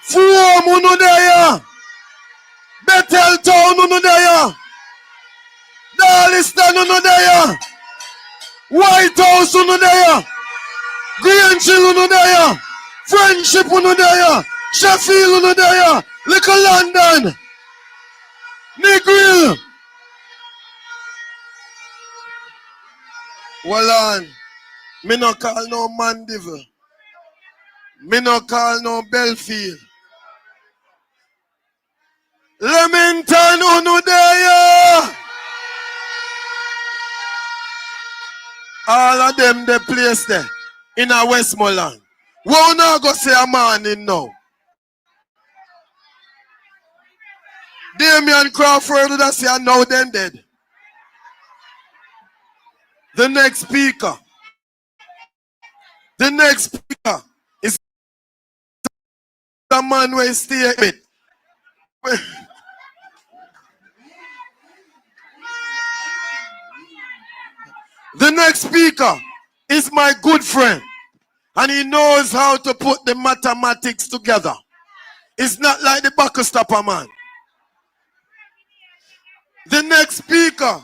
Fuom unu there. Bethel Town unu there. Darliston unu there. White House unu there. Greenhill unu there. Friendship unu there. Sheffield unu there. Little London. Negril. Well on. Me no call no Mandeville. Me no call no Belfield. Leamington unu there. All of them they place there in a Westmoreland. We not go say a morning now. Damian Crawford would say now then dead. The next speaker. The next speaker is the man who stay with. The next speaker is my good friend, and he knows how to put the mathematics together. It's not like the bucket stopper man. The next speaker,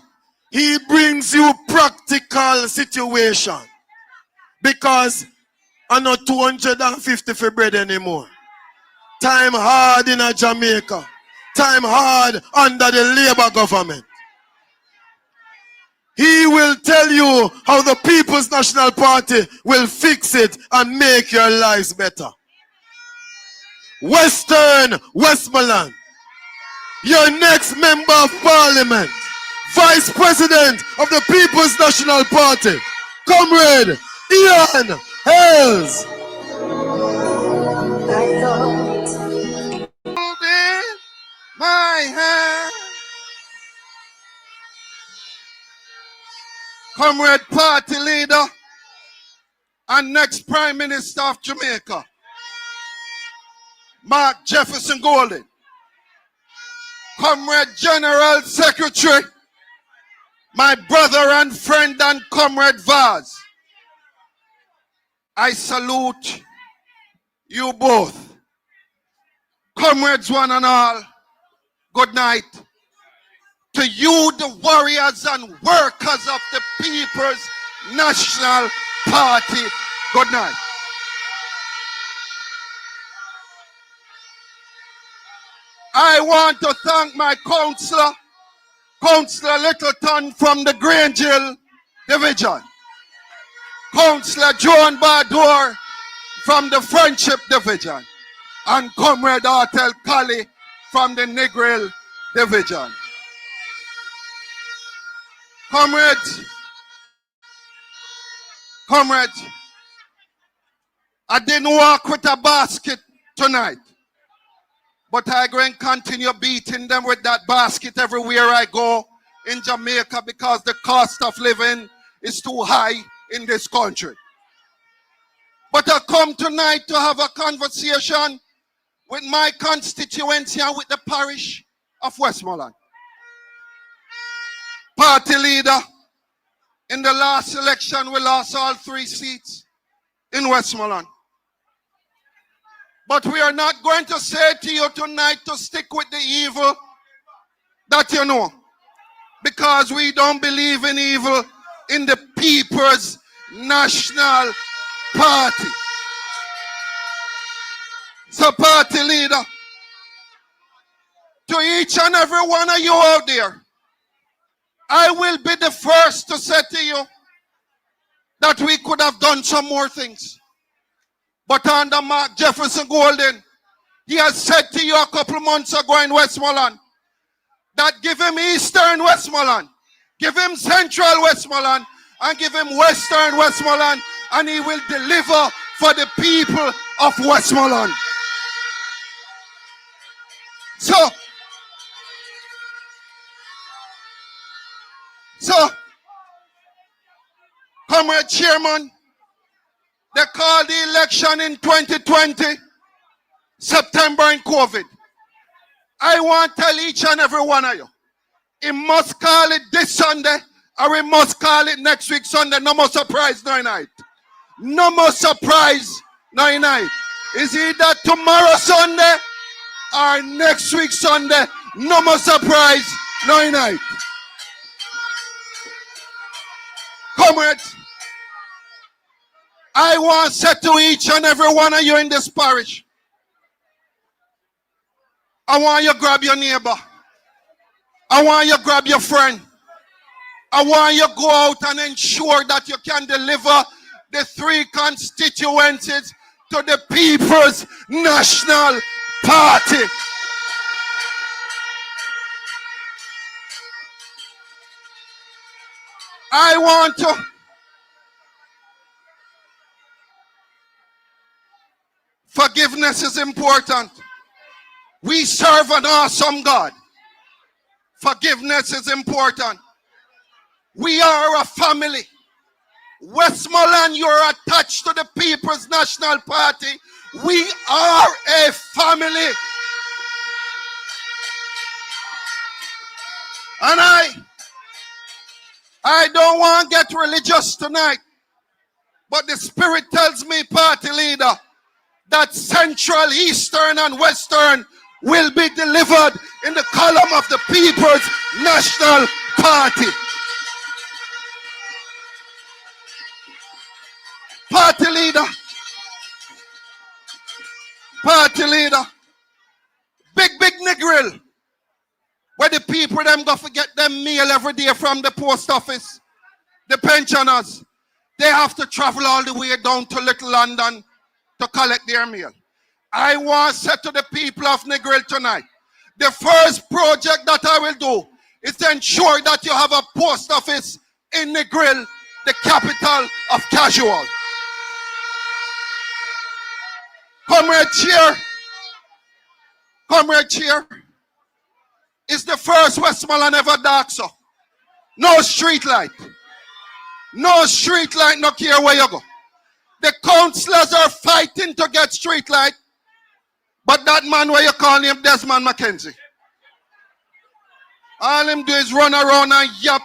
he brings you practical situation. Because I'm not 250 for bread anymore. Time hard in a Jamaica. Time hard under the Labour government. He will tell you how the People's National Party will fix it and make your lives better. Westmoreland, your next member of parliament, vice president of the People's National Party, Comrade Ian Hales. Holding my hand. Comrade party leader and next Prime Minister of Jamaica, Mark Jefferson Golden. Comrade General Secretary, my brother and friend and Comrade Vaz. I salute you both. Comrades one and all, good night. To you, the warriors and workers of the People's National Party, good night. I want to thank my Councillor Littleton from the Greenhill Division, Councillor Joan Badour from the Friendship Division, and Comrade Artel Kali from the Negril Division. Comrades, I didn't walk with a basket tonight, but I'm going to continue beating them with that basket everywhere I go in Jamaica because the cost of living is too high in this country. But I come tonight to have a conversation with my constituency and with the parish of Westmoreland. Party leader, in the last election, we lost all 3 seats in Westmoreland. But we are not going to say to you tonight to stick with the evil that you know. Because we don't believe in evil in the People's National Party. So party leader, to each and every one of you out there, I will be the first to say to you that we could have done some more things. But under Mark Jefferson Golden, he has said to you a couple months ago in Westmoreland that give him Eastern Westmoreland, give him Central Westmoreland, and give him Western Westmoreland, and he will deliver for the people of Westmoreland. So, Comrade Chairman, they called the election in 2020, September in COVID. I want to tell each and every one of you, he must call it this Sunday, or we must call it next week Sunday. No more surprise, no night. No more surprise, no night. Is either tomorrow Sunday or next week Sunday. No more surprise. No night. Comrades, I want to say to each and every one of you in this parish, I want you to grab your neighbor. I want you to grab your friend. I want you to go out and ensure that you can deliver the 3 constituencies to the People's National Party. I want to forgiveness is important. We serve an awesome God. Forgiveness is important. We are a family. Westmoreland, you're attached to the People's National Party. We are a family. And I don't want to get religious tonight, but the Spirit tells me, party leader, that Central, Eastern, and Western will be delivered in the column of the People's National Party. Party leader, big Negril, where the people them go forget them meal every day from the post office. The pensioners, they have to travel all the way down to Little London to collect their meal. I want to say to the people of Negril tonight, the first project that I will do is to ensure that you have a post office in Negril, the capital of casual. Comrade Cheer is the first Westmoreland ever dark, so. No street light. No street light, no care where you go. The councillors are fighting to get street light, but that man where you call him Desmond McKenzie, all him do is run around and yap.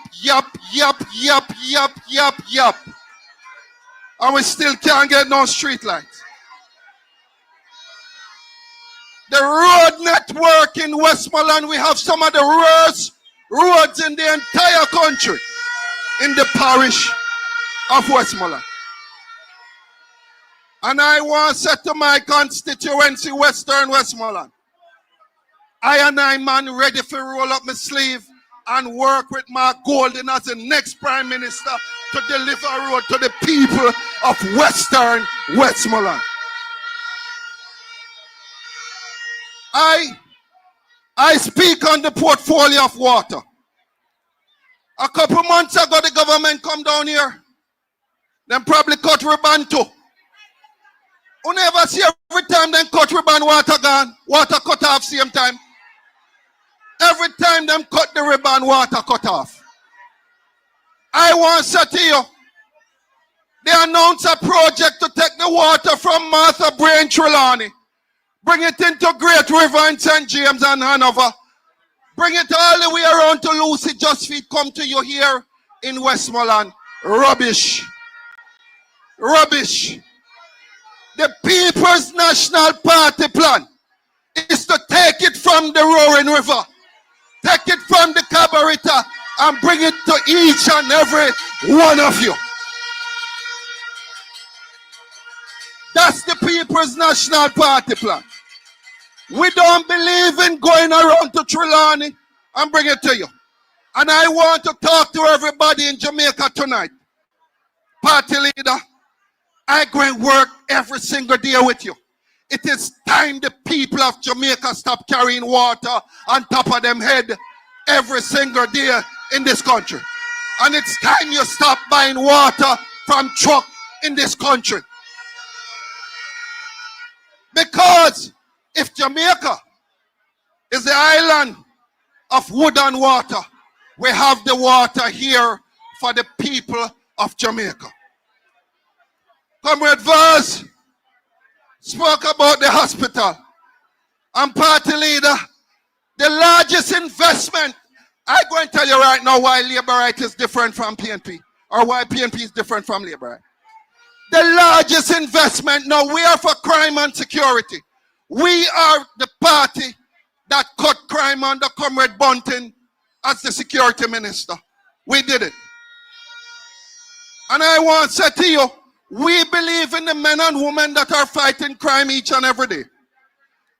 And we still can't get no street light. The road network in Westmoreland, we have some of the worst roads in the entire country in the parish of Westmoreland. And I want to say to my constituency, Western Westmoreland, I and I, man, ready to roll up my sleeve and work with Mark Golden as the next Prime Minister to deliver a road to the people of Western Westmoreland. I speak on the portfolio of water. A couple months ago, the government come down here. Then probably cut ribbon too. You never see every time them cut ribbon, water gone. Water cut off same time. Every time them cut the ribbon, water cut off. I want to say to you, they announced a project to take the water from Martha Brain Trelawney, bring it into Great River in St. James and Hanover, bring it all the way around to Lucy Justfeet, come to you here in Westmoreland. Rubbish. Rubbish. The People's National Party plan is to take it from the Roaring River, take it from the Cabarita, and bring it to each and every one of you. That's the People's National Party plan. We don't believe in going around to Trelawney and bring it to you. And I want to talk to everybody in Jamaica tonight. Party leader, I go and work every single day with you. It is time the people of Jamaica stop carrying water on top of them head every single day in this country. And it's time you stop buying water from truck in this country. Because if Jamaica is the island of wood and water, we have the water here for the people of Jamaica. Comrade Vaz spoke about the hospital. And party leader, the largest investment, I'm going to tell you right now why Labour Right is different from PNP, or why PNP is different from Labour Right. The largest investment. Now we are for crime and security. We are the party that cut crime under Comrade Bunting as the security minister. We did it. And I want to say to you, we believe in the men and women that are fighting crime each and every day.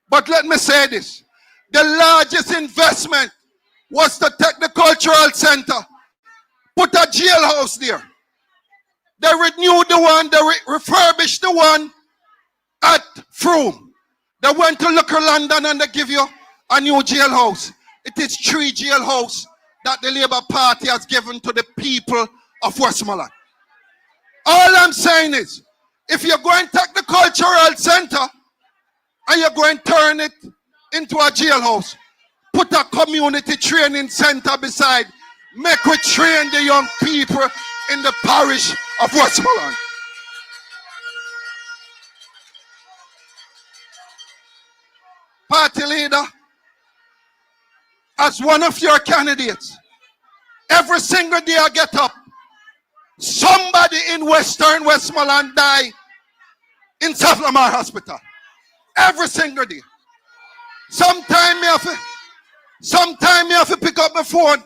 But let me say this. The largest investment was to take the cultural center, put a jailhouse there. They renewed the one, they refurbished the one at Frome. They went to local London and they give you a new jailhouse. It is 3 jailhouses that the Labour Party has given to the people of Westmoreland. All I'm saying is, if you're going to take the cultural center and you're going to turn it into a jailhouse, put a community training center beside, make we train the young people in the parish of Westmoreland. Party leader, as one of your candidates, every single day I get up, somebody in Western Westmoreland die in South Lamar Hospital. Every single day. Sometime me have to pick up my phone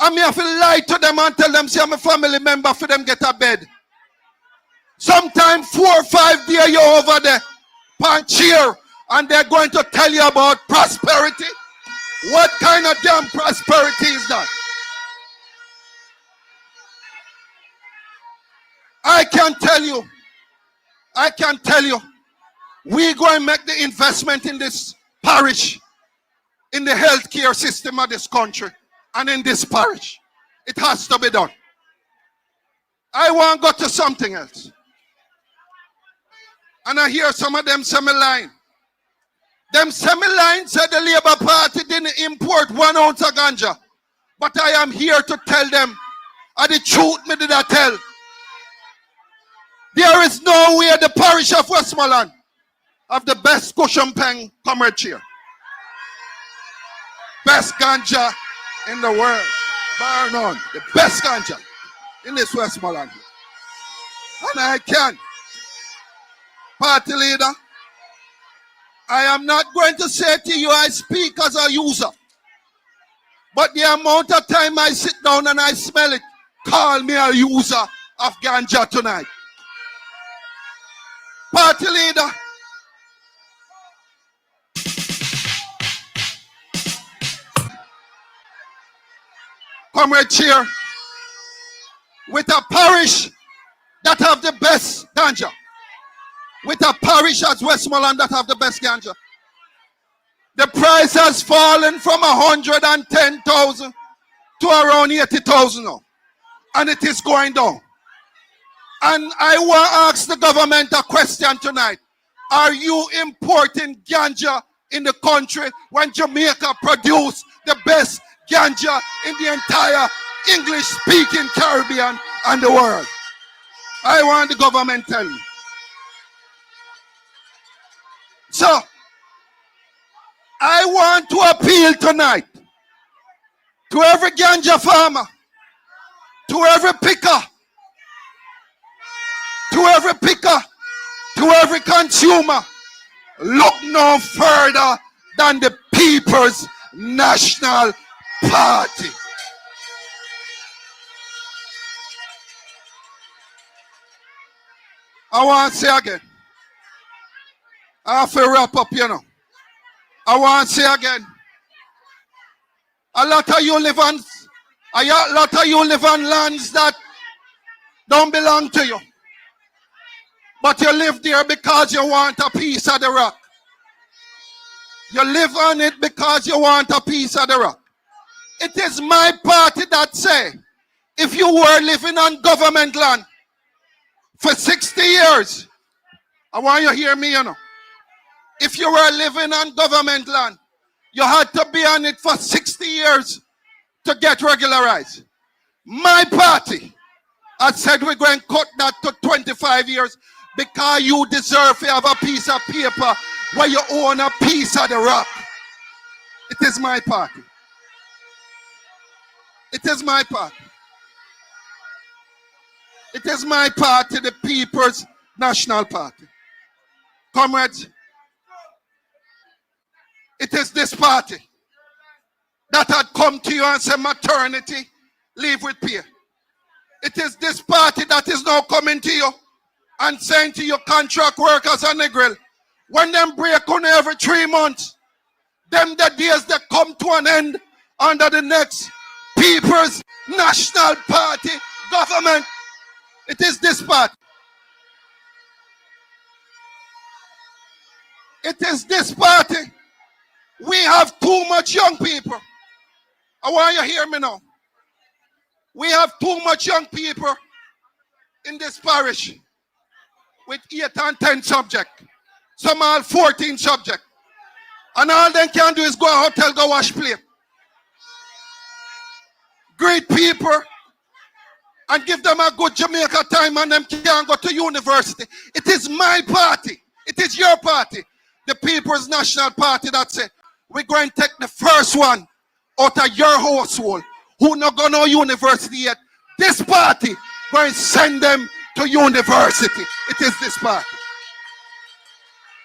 and me have to lie to them and tell them, see, I'm a family member for them get a bed. Sometime 4 or 5 days you're over there, pan cheer, and they're going to tell you about prosperity. What kind of damn prosperity is that? I can tell you, we're going to make the investment in this parish, in the healthcare system of this country, and in this parish. It has to be done. I want to go to something else. And I hear some of them semi-line. Them semi-line said the Labour Party didn't import 1 ounce of ganja. But I am here to tell them, and the truth me did I tell. There is no way the parish of Westmoreland have the best cushion pen comrade chair. Best ganja in the world. Bar none. The best ganja in this Westmoreland. And I can. Party leader, I am not going to say to you I speak as a user. But the amount of time I sit down and I smell it, call me a user of ganja tonight. Party leader, comrade chair, with a parish that have the best ganja, with a parish as Westmoreland that have the best ganja, the price has fallen from 110,000 to around 80,000 now, and it is going down. And I want to ask the government a question tonight. Are you importing ganja in the country when Jamaica produce the best ganja in the entire English-speaking Caribbean and the world? I want the government to tell me. So, I want to appeal tonight to every ganja farmer, to every picker, to every consumer. Look no further than the People's National Party. I want to say again. I have to wrap up, you know. I want to say again. A lot of you live on lands that don't belong to you. But you live there because you want a piece of the rock. You live on it because you want a piece of the rock. It is my party that say, if you were living on government land for 60 years, I want you to hear me, you know. If you were living on government land, you had to be on it for 60 years to get regularized. My party has said we're going to cut that to 25 years because you deserve to have a piece of paper where you own a piece of the rock. It is my party. It is my party. It is my party, the People's National Party. Comrades, it is this party that had come to you and said maternity, leave with pay. It is this party that is now coming to you and saying to your contract workers and Negril, when them break on every 3 months, them the days that come to an end under the next People's National Party government. It is this party. It is this party. We have too much young people. I want you to hear me now. We have too much young people in this parish with 8 and 10 subjects. Some are 14 subjects. And all they can do is go to a hotel, go wash plate. Great people and give them a good Jamaica time and them can go to university. It is my party. It is your party. The People's National Party that say, we're going to take the first one out of your household who not going to university yet. This party going to send them to university. It is this party.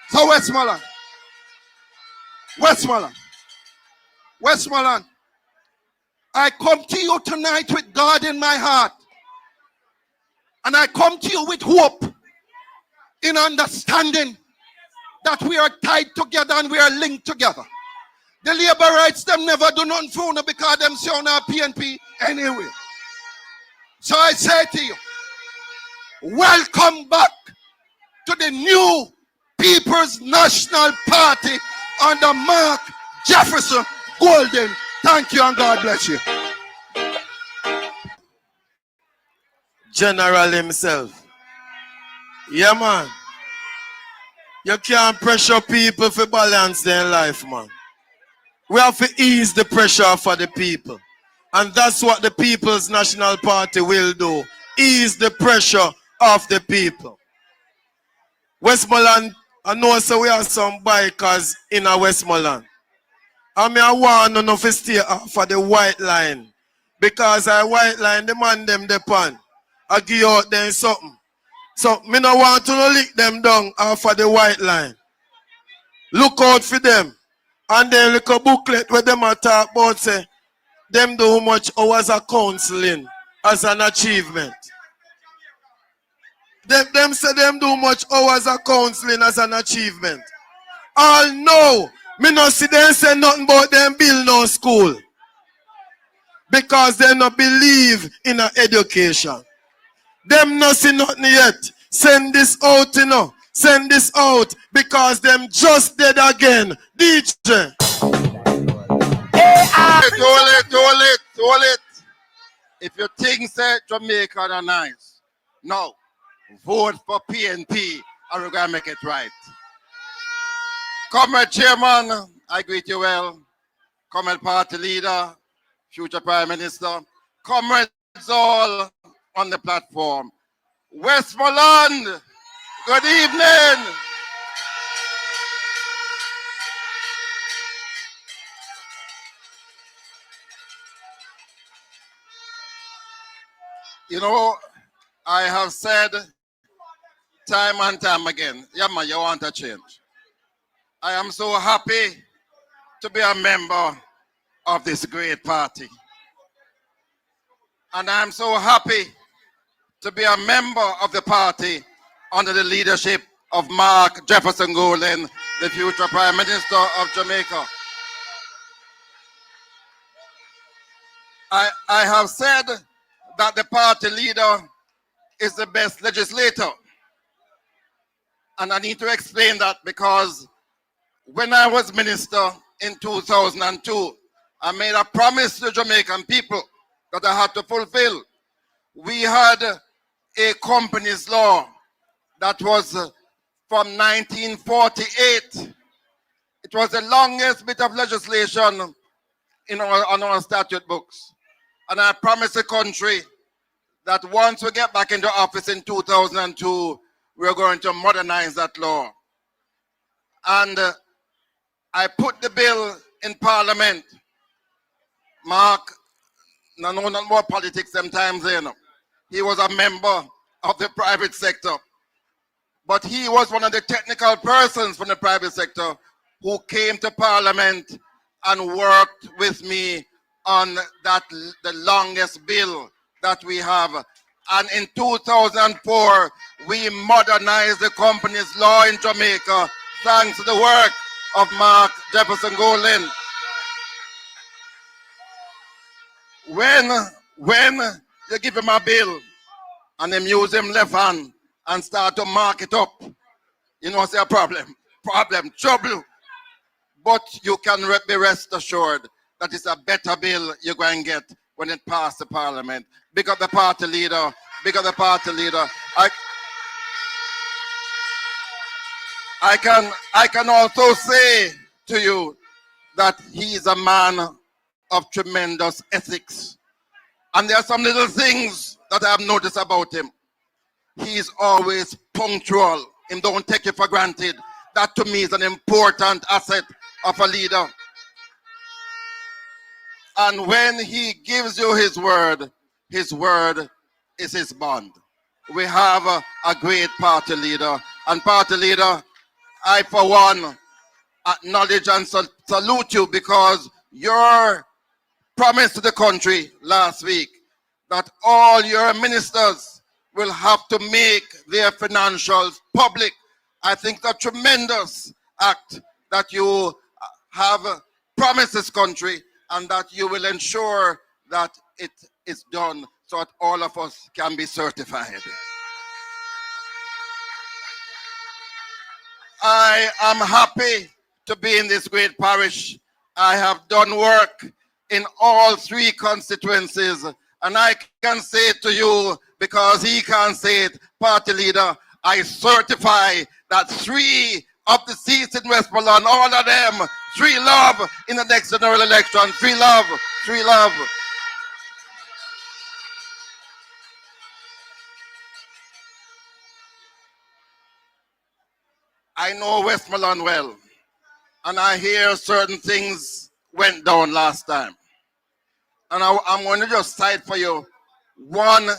So Westmoreland, I come to you tonight with God in my heart. And I come to you with hope in understanding that we are tied together and we are linked together. The labor rights them never do nothing for you because them say on our PNP anyway. So I say to you, welcome back to the new People's National Party under Mark Jefferson Golden. Thank you and God bless you. General himself. Yeah, man. You can't pressure people for balance their life, man. We have to ease the pressure for the people. And that's what the People's National Party will do. Ease the pressure of the people. Westmoreland, I know so we have some bikers in a Westmoreland. I want to stay for the white line. Because I white line, the man them depend. I give out them something. So me no want to lick them down for the white line. Look out for them. And then look a booklet where them are talk about say them do how much hours of counseling as an achievement. Them say them do much hours of counseling as an achievement. All know me no see them say nothing about them build no school. Because they no believe in a education. Them no see nothing yet. Send this out, you know. Send this out because them just dead again. DJ. Hold it. If you think that Jamaica are nice, no. Vote for PNP and we're going to make it right. Comrade Chairman, I greet you well. Comrade Party Leader, future Prime Minister, comrades all on the platform. Westmoreland, good evening. You know, I have said time and time again, yeah man, you want a change. I am so happy to be a member of this great party. And I'm so happy to be a member of the party under the leadership of Mark Jefferson Golden, the future Prime Minister of Jamaica. I have said that the party leader is the best legislator. And I need to explain that because when I was minister in 2002, I made a promise to the Jamaican people that I had to fulfill. We had a companies law that was from 1948. It was the longest bit of legislation on our statute books. And I promised the country that once we get back into office in 2002, we're going to modernize that law. And I put the bill in Parliament. Mark, no more politics sometimes, you know. He was a member of the private sector. But he was one of the technical persons from the private sector who came to Parliament and worked with me on the longest bill that we have. And in 2004, we modernized the company's law in Jamaica thanks to the work of Mark Jefferson Golin. When you give him a bill and him use him left hand and start to mark it up, you know, it's a problem, trouble. But you can be rest assured that it's a better bill you're going to get when it passes the Parliament. Big up the party leader, big up the party leader. I can also say to you that he is a man of tremendous ethics. And there are some little things that I have noticed about him. He is always punctual. He don't take it for granted. That to me is an important asset of a leader. And when he gives you his word is his bond. We have a great party leader. And party leader, I for one acknowledge and salute you because your promise to the country last week that all your ministers will have to make their financials public. I think a tremendous act that you have promised this country and that you will ensure that it is done so that all of us can be certified. I am happy to be in this great parish. I have done work in all three constituencies, and I can say to you, because he can't say it, party leader, I certify that 3 of the seats in Westmoreland, all of them, 3 love in the next general election. 3 love, 3 love. I know Westmoreland well, and I hear certain things went down last time. And I'm going to just cite for you one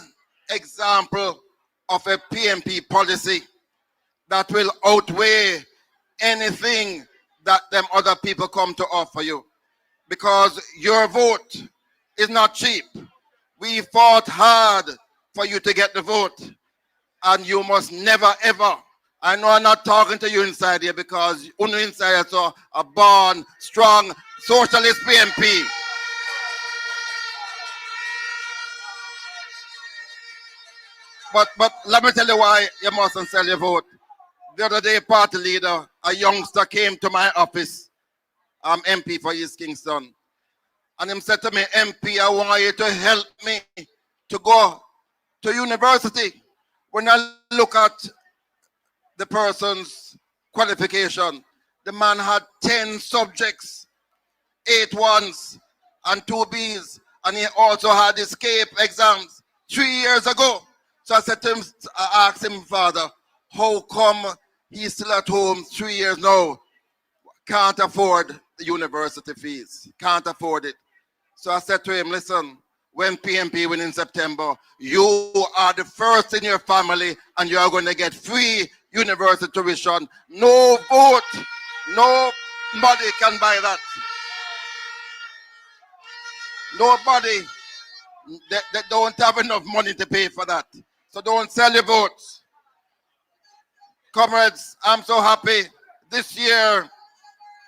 example of a PNP policy that will outweigh anything that them other people come to offer you. Because your vote is not cheap. We fought hard for you to get the vote. And you must never ever, I know I'm not talking to you inside here because you inside are a born, strong socialist PNP. But let me tell you why you mustn't sell your vote. The other day, party leader, a youngster came to my office. I'm MP for East Kingston. And him said to me, MP, I want you to help me to go to university. When I look at the person's qualification, the man had 10 subjects, 8 ones and 2 Bs. And he also had escape exams 3 years ago. So I said to him, I asked him, Father, how come he's still at home 3 years now? Can't afford the university fees. Can't afford it. So I said to him, listen, when PNP win in September, you are the first in your family and you are going to get free university tuition. No vote. Nobody can buy that. Nobody. They don't have enough money to pay for that. So don't sell your votes. Comrades, I'm so happy. This year,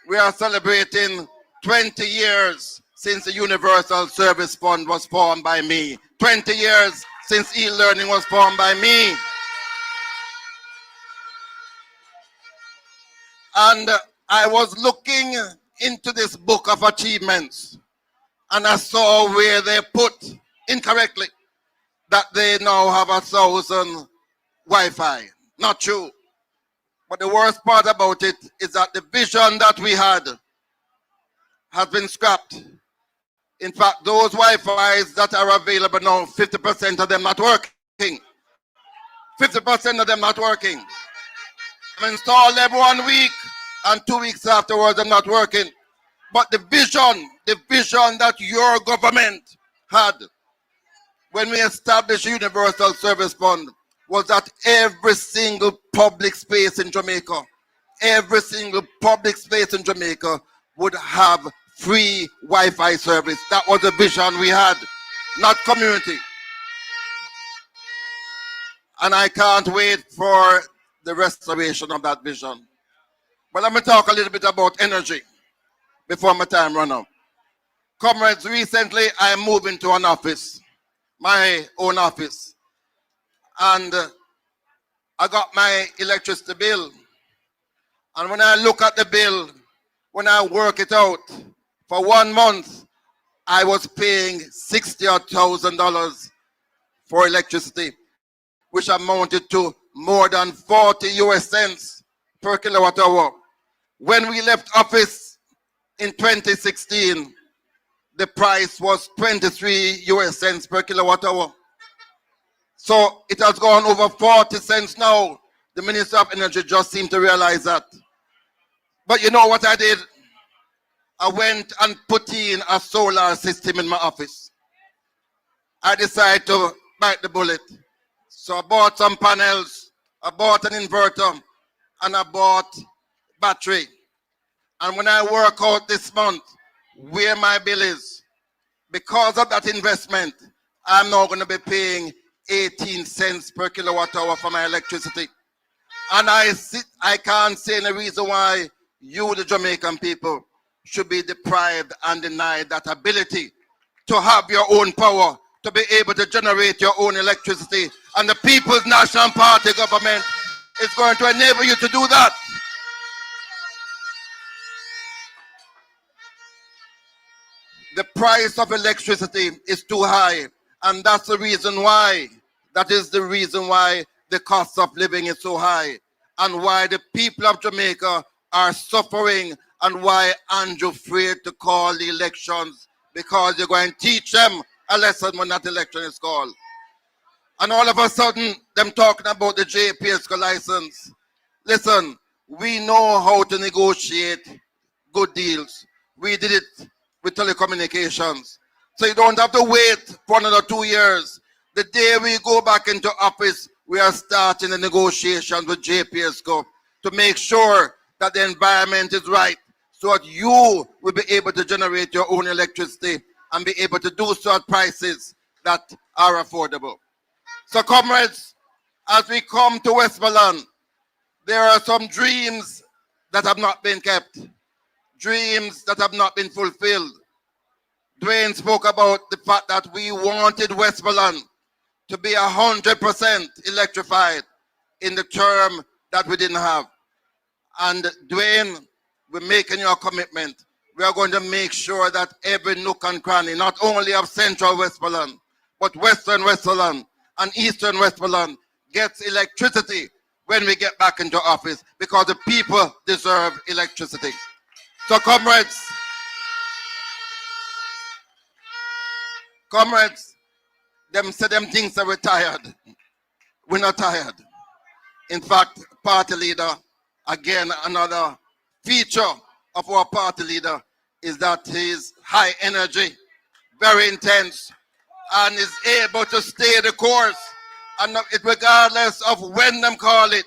we are celebrating 20 years since the Universal Service Fund was formed by me. 20 years since e-learning was formed by me. And I was looking into this book of achievements, and I saw where they put incorrectly that they now have 1,000 Wi-Fi. Not true. But the worst part about it is that the vision that we had has been scrapped. In fact, those Wi-Fis that are available now, 50% of them not working. 50% of them not working. I installed them 1 week and 2 weeks afterwards they're not working. But the vision that your government had when we established Universal Service Fund was that every single public space in Jamaica, every single public space in Jamaica would have free Wi-Fi service. That was the vision we had, not community. And I can't wait for the restoration of that vision. But let me talk a little bit about energy before my time runs out. Comrades, recently I moved into an office, my own office, and I got my electricity bill. And when I look at the bill, when I work it out, for 1 month, I was paying $60,000 for electricity, which amounted to more than 40 US cents per kilowatt hour. When we left office in 2016, the price was 23 US cents per kilowatt hour. So it has gone over 40 cents now. The Minister of Energy just seemed to realize that. But you know what I did? I went and put in a solar system in my office. I decided to bite the bullet. So I bought some panels, I bought an inverter, and I bought battery. And when I work out this month where my bill is, because of that investment, I'm now going to be paying 18 cents per kilowatt hour for my electricity. And I can't see any reason why you, the Jamaican people, should be deprived and denied that ability to have your own power, to be able to generate your own electricity. And the People's National Party government is going to enable you to do that. The price of electricity is too high, and that's the reason why. That is the reason why the cost of living is so high, and why the people of Jamaica are suffering, and why Andrew afraid to call the elections, because you're going to teach them a lesson when that election is called. And all of a sudden, them talking about the JPSC license. Listen, we know how to negotiate good deals. We did it with telecommunications. So you don't have to wait for another 2 years. The day we go back into office, we are starting the negotiations with JPSC to make sure that the environment is right, so that you will be able to generate your own electricity and be able to do so at prices that are affordable. So comrades, as we come to Westmoreland, there are some dreams that have not been kept, dreams that have not been fulfilled. Dwayne spoke about the fact that we wanted Westmoreland to be 100% electrified in the term that we didn't have. And Dwayne, we're making your commitment. We are going to make sure that every nook and cranny, not only of central Westmoreland, but western Westmoreland and eastern Westmoreland, gets electricity when we get back into office, because the people deserve electricity. So comrades, them say them things are retired. We're not tired. In fact, party leader, again, another feature of our party leader is that he is high energy, very intense, and is able to stay the course, and regardless of when them call it.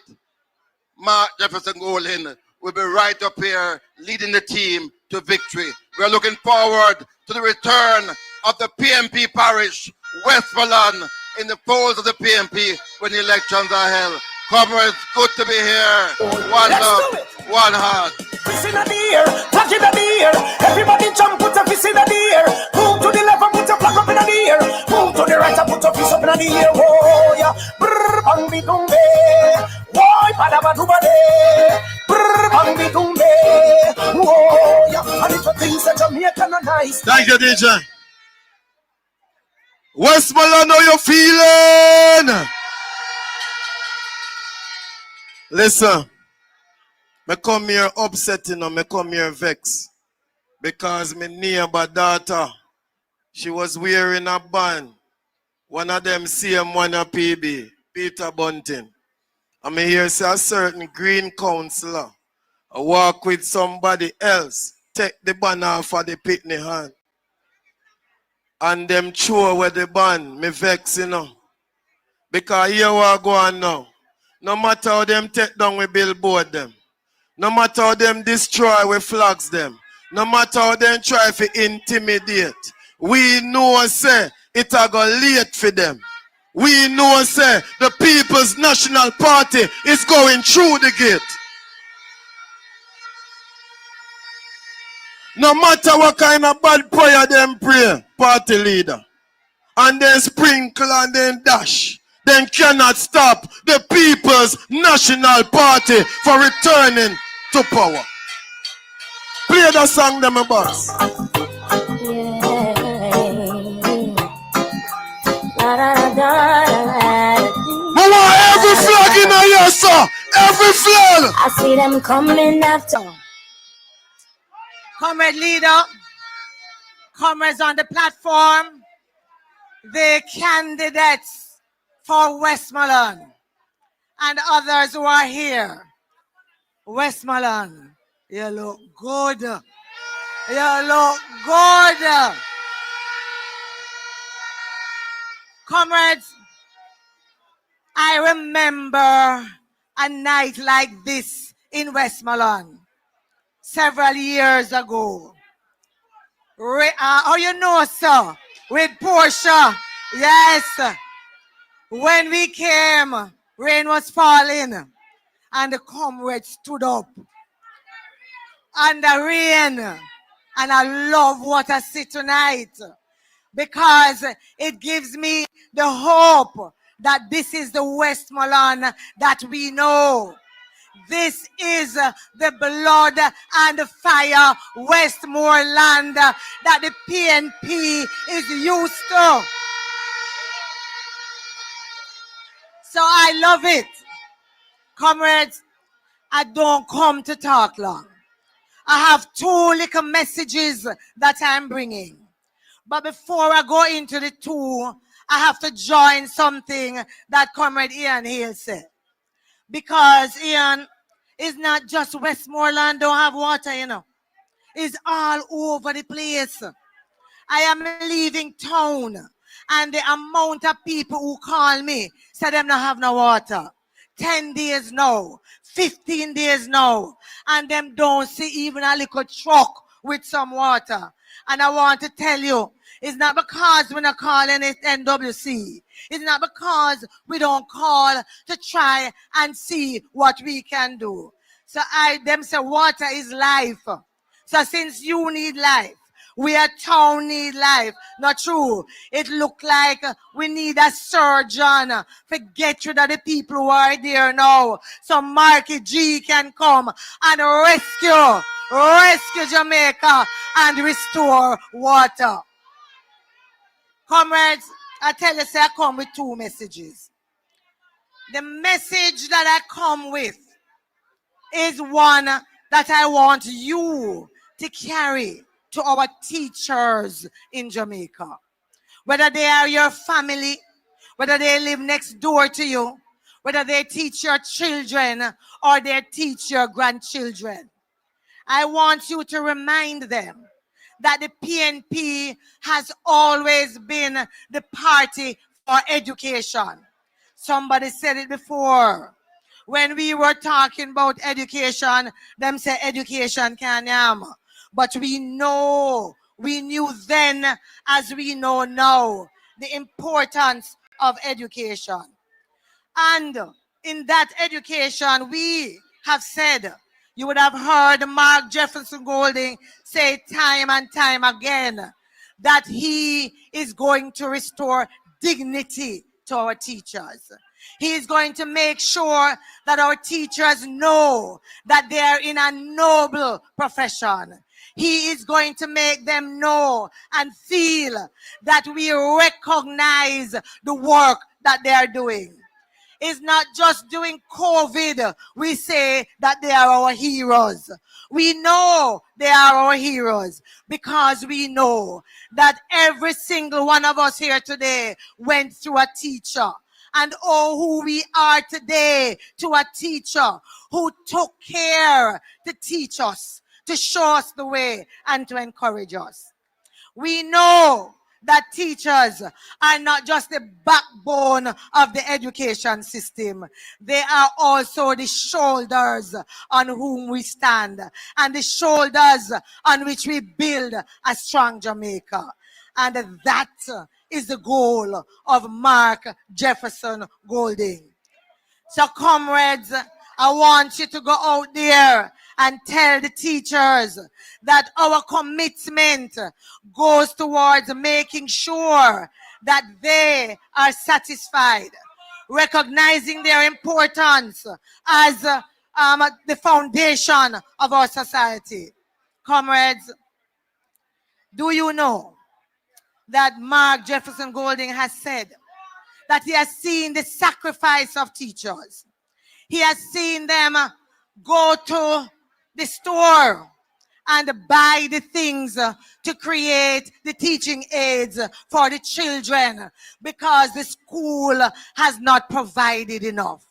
Mark Jefferson Golin will be right up here leading the team to victory. We're looking forward to the return of the PNP Parish, Westmoreland, in the folds of the PNP when the elections are held. Comrades, good to be here. One love, one heart. Fist in the air, flag in the air. Everybody jump, put a fist in the air. Move to the left and put your flag up in the air. Move to the right and put your fist up in the air. Oh yeah, brr, bang bi tumbe. Why, padaba dubade. Brr, bang bi tumbe. Oh yeah, and if you think that Jamaican are nice. Thank you, DJ. Westmoreland, how you feeling? Listen, I come here upsetting and I come here vexed because my neighbor daughter, she was wearing a band. One of them CM1 a PB, Peter Bunting. And I hear say a certain green councillor I walk with somebody else, take the band off of the pitney hand. And them throw away the band, me vex, you know. Because here we go on now. No matter how them take down we billboard them. No matter how them destroy we flags them. No matter how them try to intimidate. We know say it a go late for them. We know say the People's National Party is going through the gate. No matter what kind of bad prayer them pray, party leader, and then sprinkle and then dash, then cannot stop the People's National Party for returning to power. Play the song, them boss. I want every flag in a year, sir. Every flag. I see them coming after. Comrade leader, comrades on the platform, the candidates for Westmoreland, and others who are here. Westmoreland, you look good. You look good. Comrades, I remember a night like this in Westmoreland several years ago. Oh, you know, sir, with Portia, yes. When we came, rain was falling, and the comrades stood up under rain. And I love what I see tonight, because it gives me the hope that this is the Westmoreland that we know. This is the blood and fire Westmoreland that the PNP is used to. So I love it. Comrades, I don't come to talk long. I have 2 little messages that I'm bringing. But before I go into the 2, I have to join something that Comrade Ian Hill said. Because Ian, it's not just Westmoreland don't have water, you know. It's all over the place. I am leaving town, and the amount of people who call me say them not have no water. 10 days now, 15 days now, and them don't see even a little truck with some water. And I want to tell you, it's not because we're not calling it NWC. It's not because we don't call to try and see what we can do. So them say water is life. So since you need life, we at town need life. Not true. It look like we need a surgeon to get rid of the people who are there now. So Marky G can come and rescue Jamaica and restore water. Comrades, I tell you, say I come with 2 messages. The message that I come with is one that I want you to carry to our teachers in Jamaica. Whether they are your family, whether they live next door to you, whether they teach your children or they teach your grandchildren. I want you to remind them that the PNP has always been the party for education. Somebody said it before. When we were talking about education, them say education can yam. But we knew then as we know now, the importance of education. And in that education, we have said, you would have heard Mark Jefferson Golding say time and time again that he is going to restore dignity to our teachers. He is going to make sure that our teachers know that they are in a noble profession. He is going to make them know and feel that we recognize the work that they are doing. It's not just during COVID we say that they are our heroes. We know they are our heroes because we know that every single one of us here today went through a teacher. And oh, who we are today to a teacher who took care to teach us, to show us the way and to encourage us. We know that teachers are not just the backbone of the education system. They are also the shoulders on whom we stand and the shoulders on which we build a strong Jamaica. And that is the goal of Mark Jefferson Golding. So comrades, I want you to go out there and tell the teachers that our commitment goes towards making sure that they are satisfied, recognizing their importance as the foundation of our society. Comrades, do you know that Mark Jefferson Golding has said that he has seen the sacrifice of teachers? He has seen them go to the store and buy the things to create the teaching aids for the children because the school has not provided enough.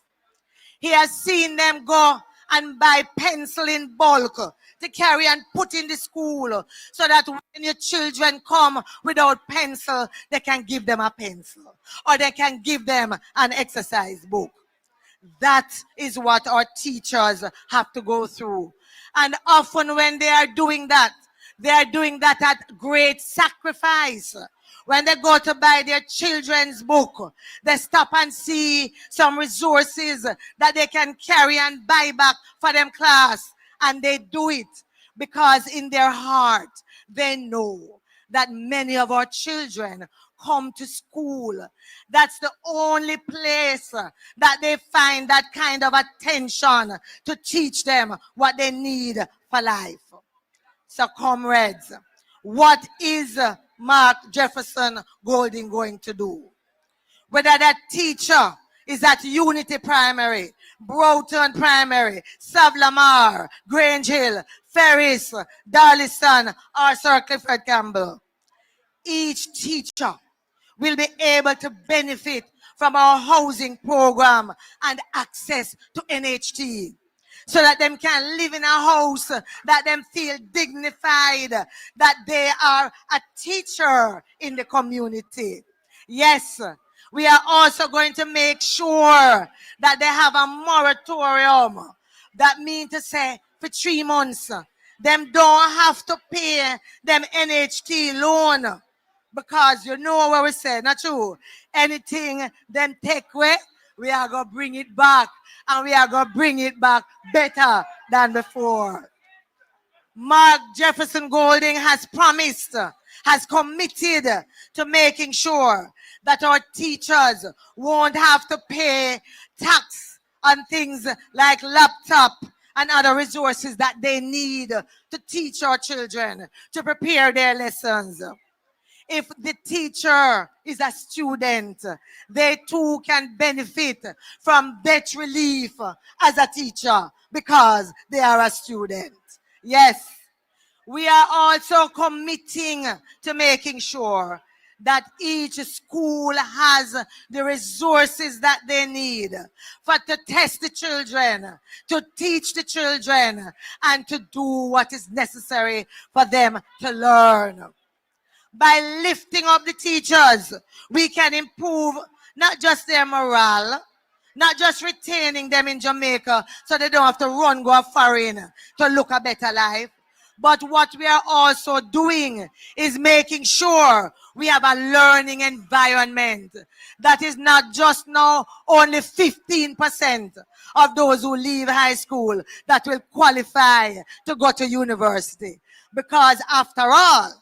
He has seen them go and buy pencil in bulk to carry and put in the school so that when your children come without pencil, they can give them a pencil or they can give them an exercise book. That is what our teachers have to go through. And often when they are doing that at great sacrifice. When they go to buy their children's book, they stop and see some resources that they can carry and buy back for them class. And they do it because in their heart, they know that many of our children come to school. That's the only place that they find that kind of attention to teach them what they need for life. So comrades, what is Mark Jefferson Golding going to do? Whether that teacher is at Unity Primary, Broughton Primary, Savlamar, Grange Hill, Ferris, Darlington, or Sir Clifford Campbell, each teacher will be able to benefit from our housing program and access to NHT so that them can live in a house that them feel dignified, that they are a teacher in the community. Yes, we are also going to make sure that they have a moratorium. That means to say for 3 months, them don't have to pay them NHT loan. Because you know what we say, not true? Anything them take away, we are going to bring it back. And we are going to bring it back better than before. Mark Jefferson Golding has promised, has committed to making sure that our teachers won't have to pay tax on things like laptop and other resources that they need to teach our children, to prepare their lessons. If the teacher is a student, they too can benefit from debt relief as a teacher because they are a student. Yes, we are also committing to making sure that each school has the resources that they need to test the children, to teach the children, and to do what is necessary for them to learn. By lifting up the teachers, we can improve not just their morale, not just retaining them in Jamaica so they don't have to go foreign to look a better life. But what we are also doing is making sure we have a learning environment that is not just now only 15% of those who leave high school that will qualify to go to university. Because after all,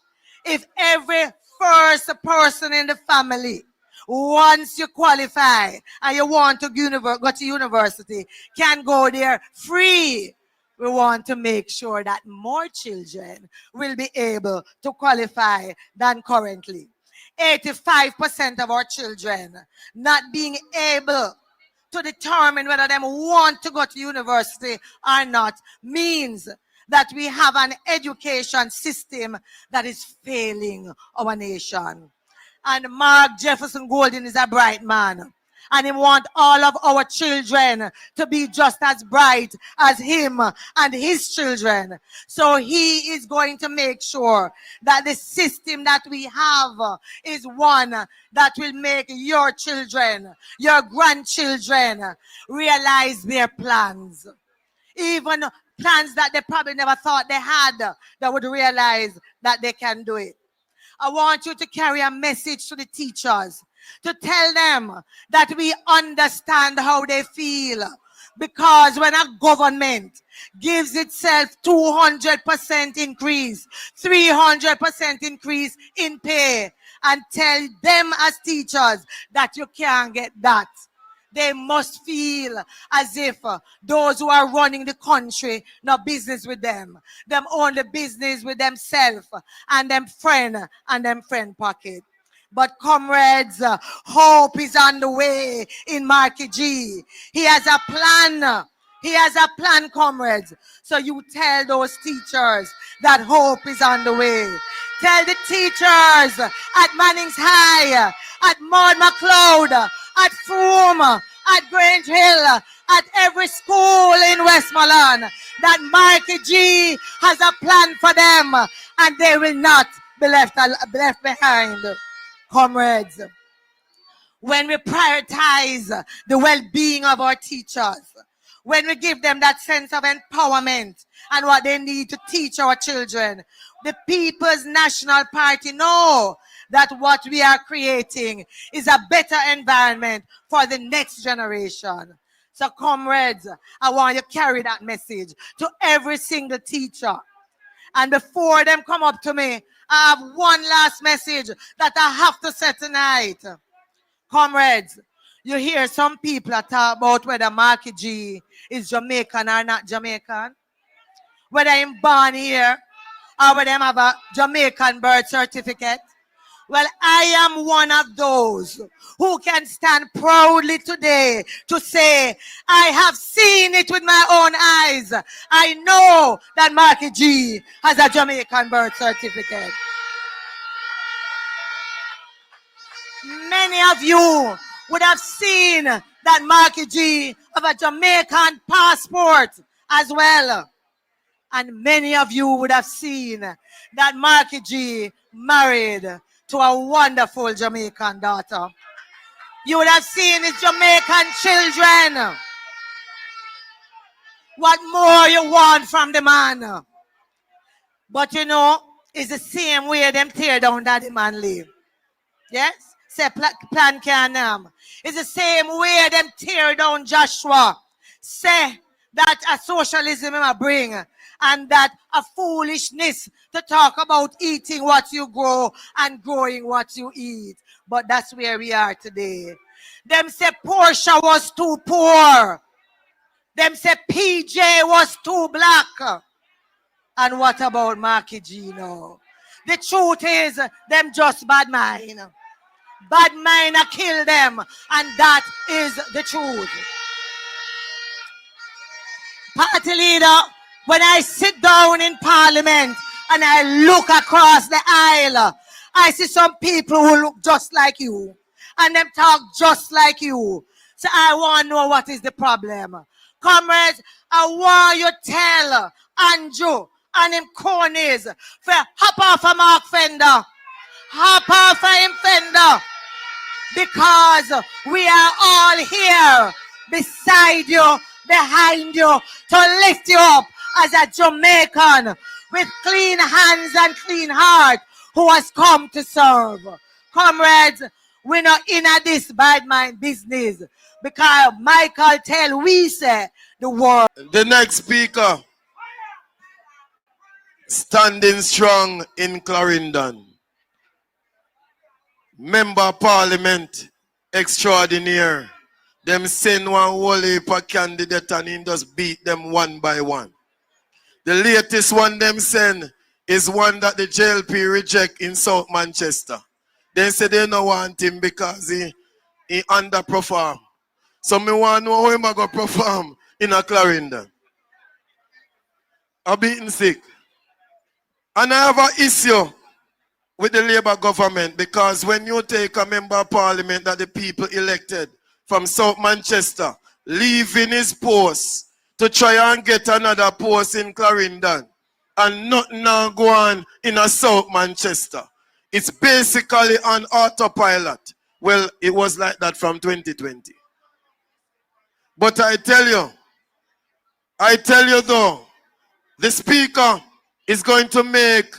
if every first person in the family, once you qualify and you want to go to university, can go there free, we want to make sure that more children will be able to qualify than currently. 85% of our children not being able to determine whether they want to go to university or not means that we have an education system that is failing our nation. And Mark Jefferson Golding is a bright man. And he wants all of our children to be just as bright as him and his children. So he is going to make sure that the system that we have is one that will make your children, your grandchildren realize their plans. Even plans that they probably never thought they had, they would realize that they can do it. I want you to carry a message to the teachers to tell them that we understand how they feel. Because when a government gives itself 200% increase, 300% increase in pay, and tell them as teachers that you can't get that, they must feel as if those who are running the country, no business with them. Them only business with themselves and them friend pocket. But comrades, hope is on the way in Marky G. He has a plan. He has a plan, comrades. So you tell those teachers that hope is on the way. Tell the teachers at Manning's High, at Maud McLeod, at Froome, at Grange Hill, at every school in Westmoreland, that Marky G has a plan for them and they will not be left behind. Comrades, when we prioritize the well-being of our teachers, when we give them that sense of empowerment and what they need to teach our children, the People's National Party know that what we are creating is a better environment for the next generation. So comrades, I want you to carry that message to every single teacher. And before them come up to me, I have one last message that I have to say tonight. Comrades, you hear some people talk about whether Marky G is Jamaican or not Jamaican. Whether he's born here or whether he have a Jamaican birth certificate. Well, I am one of those who can stand proudly today to say, I have seen it with my own eyes. I know that Marky G has a Jamaican birth certificate. Many of you would have seen that Marky G have a Jamaican passport as well. And many of you would have seen that Marky G married to a wonderful Jamaican daughter. You would have seen his Jamaican children. What more you want from the man? But you know, it's the same way them tear down Daddy Man live. Yes? Say plan can. It's the same way them tear down Joshua. Say that a socialism will bring. And that a foolishness to talk about eating what you grow and growing what you eat. But that's where we are today. Them say Portia was too poor. Them say PJ was too black. And what about Marky G now? The truth is, them just bad mind. Bad mind kill them. And that is the truth. Party leader, when I sit down in Parliament and I look across the aisle, I see some people who look just like you and them talk just like you. So I want to know what is the problem. Comrades, I want you to tell Andrew and him cronies for hop off a Mark Fender. Hop off a him Fender. Because we are all here beside you, behind you, to lift you up as a Jamaican with clean hands and clean heart who has come to serve. Comrades, we're not in this bad mind business because Michael tell we say the word. The next speaker, standing strong in Clarendon. Member of Parliament extraordinaire. Them send one whole heap of candidate and he just beat them one by one. The latest one them send is one that the JLP reject in South Manchester. They say they don't want him because he underperform. So me want to know how him going to perform in a Clarendon. I'm beaten sick. And I have an issue with the Labour government because when you take a member of Parliament that the people elected from South Manchester, leaving his post to try and get another post in Clarendon. And nothing now go on in a South Manchester. It's basically on autopilot. Well, it was like that from 2020. But I tell you though, the speaker is going to make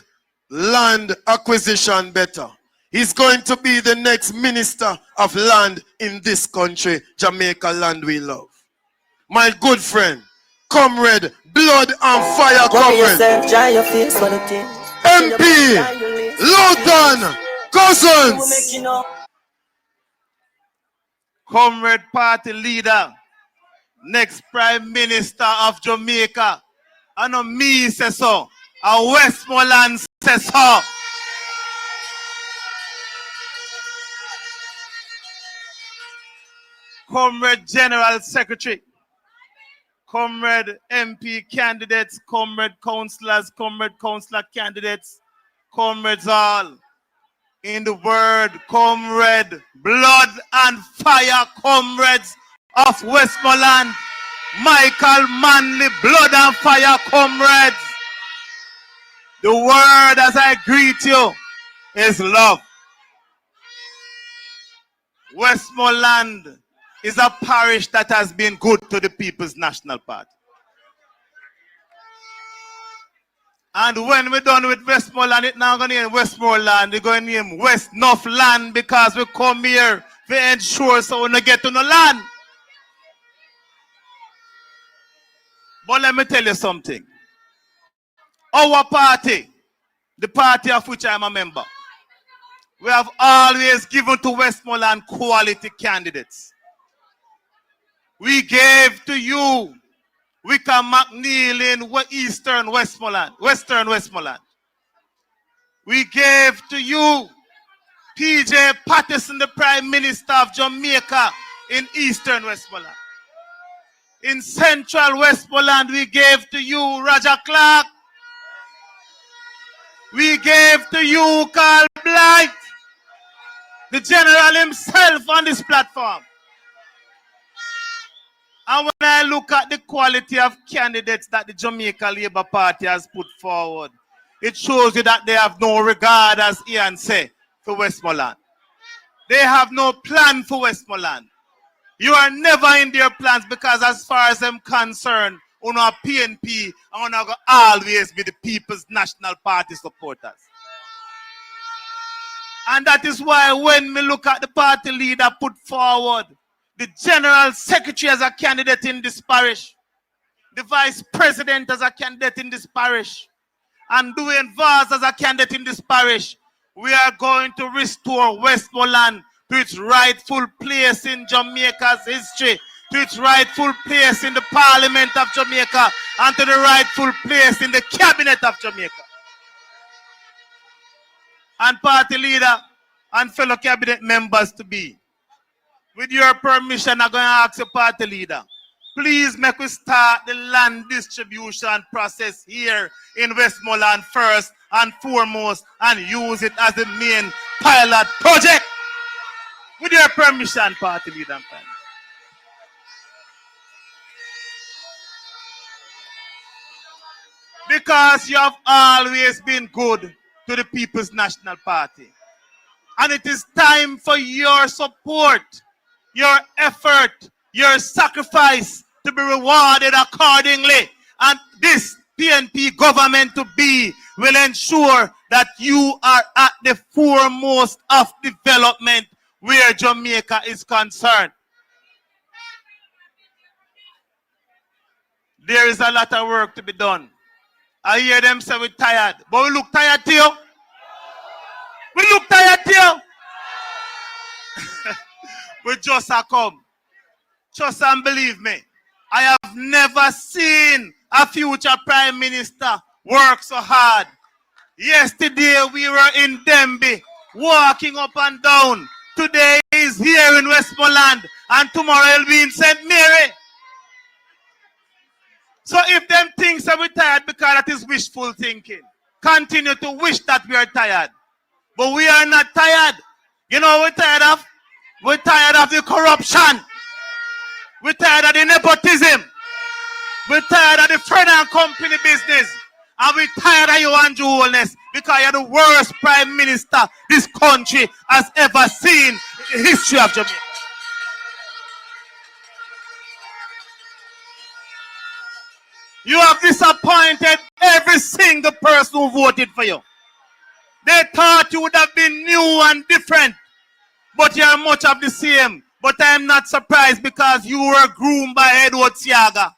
land acquisition better. He's going to be the next minister of land in this country, Jamaica land we love. My good friend, comrade, blood and fire comrade, MP, Loudon, Cousins. Comrade party leader, next prime minister of Jamaica. I know me say so, and Westmoreland say so. Comrade General Secretary, Comrade MP candidates, Comrade councillors, Comrade councillor candidates, comrades all. In the word, comrade, blood and fire comrades of Westmoreland, Michael Manley, blood and fire comrades. The word as I greet you is love. Westmoreland is a parish that has been good to the People's National Party. And when we're done with Westmoreland, it's now going to name Westmoreland. We're going to name West North Land because we come here to ensure so we don't get to no land. But let me tell you something. Our party, the party of which I'm a member, we have always given to Westmoreland quality candidates. We gave to you Wickham McNeil in Western Westmoreland. We gave to you PJ Patterson, the Prime Minister of Jamaica in Eastern Westmoreland. In Central Westmoreland, we gave to you Roger Clark. We gave to you Carl Blight, the General himself on this platform. And when I look at the quality of candidates that the Jamaica Labour Party has put forward, it shows you that they have no regard, as Ian said, for Westmoreland. They have no plan for Westmoreland. You are never in their plans because as far as I'm concerned, on our PNP, I want to always be the People's National Party supporters. And that is why when we look at the party leader put forward, the General Secretary as a candidate in this parish, the Vice President as a candidate in this parish, and Dwayne Vaz as a candidate in this parish, we are going to restore Westmoreland to its rightful place in Jamaica's history, to its rightful place in the Parliament of Jamaica, and to the rightful place in the Cabinet of Jamaica. And party leader and fellow cabinet members to be, with your permission, I'm going to ask the party leader, please make we start the land distribution process here in Westmoreland first and foremost and use it as the main pilot project. With your permission, party leader and friends. Because you have always been good to the People's National Party. And it is time for your support, your effort, your sacrifice to be rewarded accordingly. And this PNP government to be will ensure that you are at the foremost of development where Jamaica is concerned. There is a lot of work to be done. I hear them say we're tired, but we look tired to you. We look tired to you. We just a come. Trust and believe me. I have never seen a future prime minister work so hard. Yesterday we were in Denby, walking up and down. Today is here in Westmoreland, and tomorrow he'll be in St. Mary. So if them things are we tired because that is wishful thinking, continue to wish that we are tired. But we are not tired. You know what we're tired of? We're tired of the corruption. We're tired of the nepotism. We're tired of the friend and company business. And we're tired of you, Andrew Holness, because you're the worst prime minister this country has ever seen in the history of Jamaica. You have disappointed every single person who voted for you. They thought you would have been new and different, but you are much of the same. But I am not surprised because you were groomed by Edward Siaga.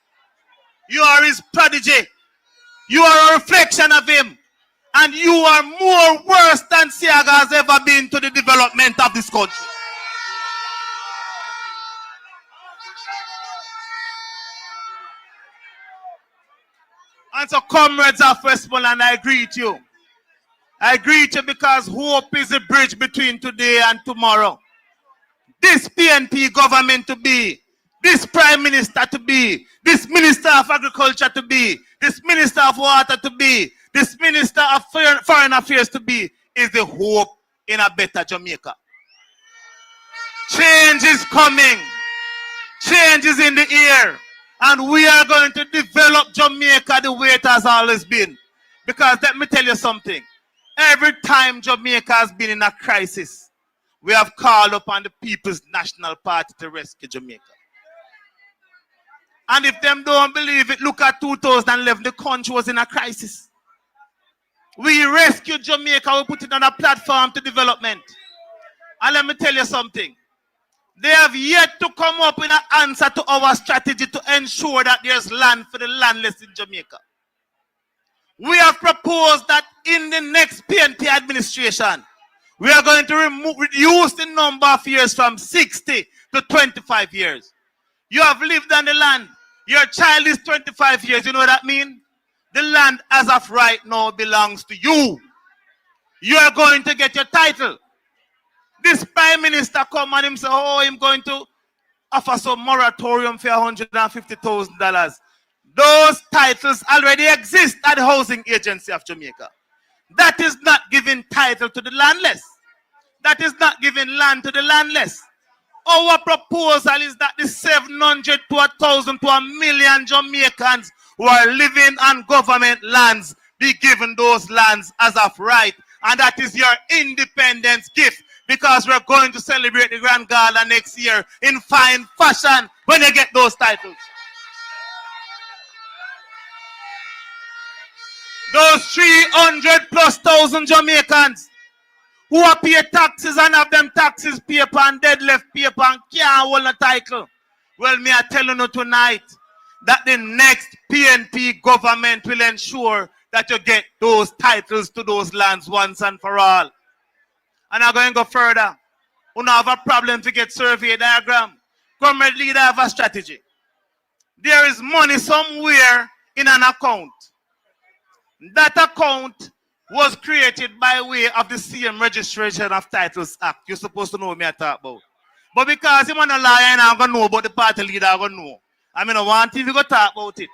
You are his prodigy. You are a reflection of him. And you are more worse than Siaga has ever been to the development of this country. And so, comrades of Westmoreland, I greet you. I greet you because hope is a bridge between today and tomorrow. This PNP government to be, this Prime Minister to be, this Minister of Agriculture to be, this Minister of Water to be, this Minister of Foreign Affairs to be, is the hope in a better Jamaica. Change is coming. Change is in the air. And we are going to develop Jamaica the way it has always been. Because let me tell you something. Every time Jamaica has been in a crisis, we have called upon the People's National Party to rescue Jamaica. And if them don't believe it, look at 2011, the country was in a crisis. We rescued Jamaica, we put it on a platform to development. And let me tell you something. They have yet to come up with an answer to our strategy to ensure that there's land for the landless in Jamaica. We have proposed that in the next PNP administration, we are going to reduce the number of years from 60 to 25 years. You have lived on the land. Your child is 25 years. You know what that means? The land as of right now belongs to you. You are going to get your title. This Prime Minister come and him say, oh, I'm going to offer some moratorium for $150,000. Those titles already exist at the Housing Agency of Jamaica. That is not giving title to the landless. That is not giving land to the landless. Our proposal is that the 700 to 1,000 to 1,000,000 Jamaicans who are living on government lands be given those lands as of right. And that is your independence gift, because we're going to celebrate the Grand Gala next year in fine fashion when you get those titles. Those 300,000+ Jamaicans who are pay taxes and have them taxes paper and dead left paper and can't hold a title. Well, me are telling you tonight that the next PNP government will ensure that you get those titles to those lands once and for all. And I'm going to go further. You don't have a problem to get survey diagram. Comrade leader have a strategy. There is money somewhere in an account. That account was created by way of the same Registration of Titles Act. You're supposed to know what me I talk about. But because I'm not a liar and I'm going to know about the party leader, I'm going to know. I mean, I want you to go talk about it.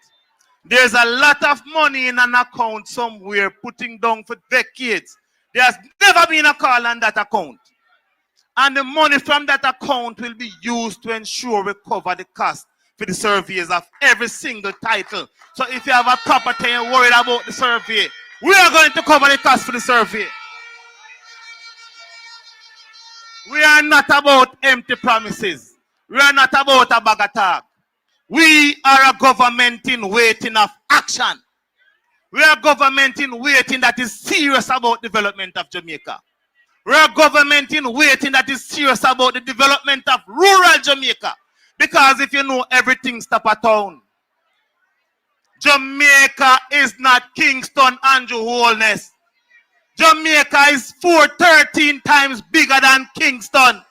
There's a lot of money in an account somewhere putting down for decades. There's never been a call on that account. And the money from that account will be used to ensure we cover the cost for the surveys of every single title. So if you have a property and you're worried about the survey, we are going to cover the cost for the survey. We are not about empty promises. We are not about a bag of talk. We are a government in waiting of action. We are a government in waiting that is serious about development of Jamaica. We are a government in waiting that is serious about the development of rural Jamaica. Because if you know, everything stop at town. Jamaica is not Kingston, Andrew Holness. Jamaica is 13 times bigger than Kingston.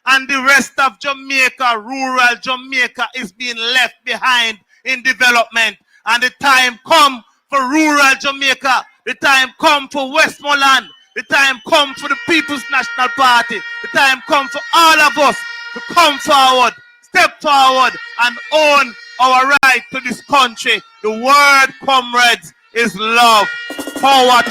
And the rest of Jamaica, rural Jamaica, is being left behind in development. And the time come for rural Jamaica. The time come for Westmoreland. The time come for the People's National Party. The time come for all of us to come forward, step forward, and own our right to this country. The word, comrades, is love. Power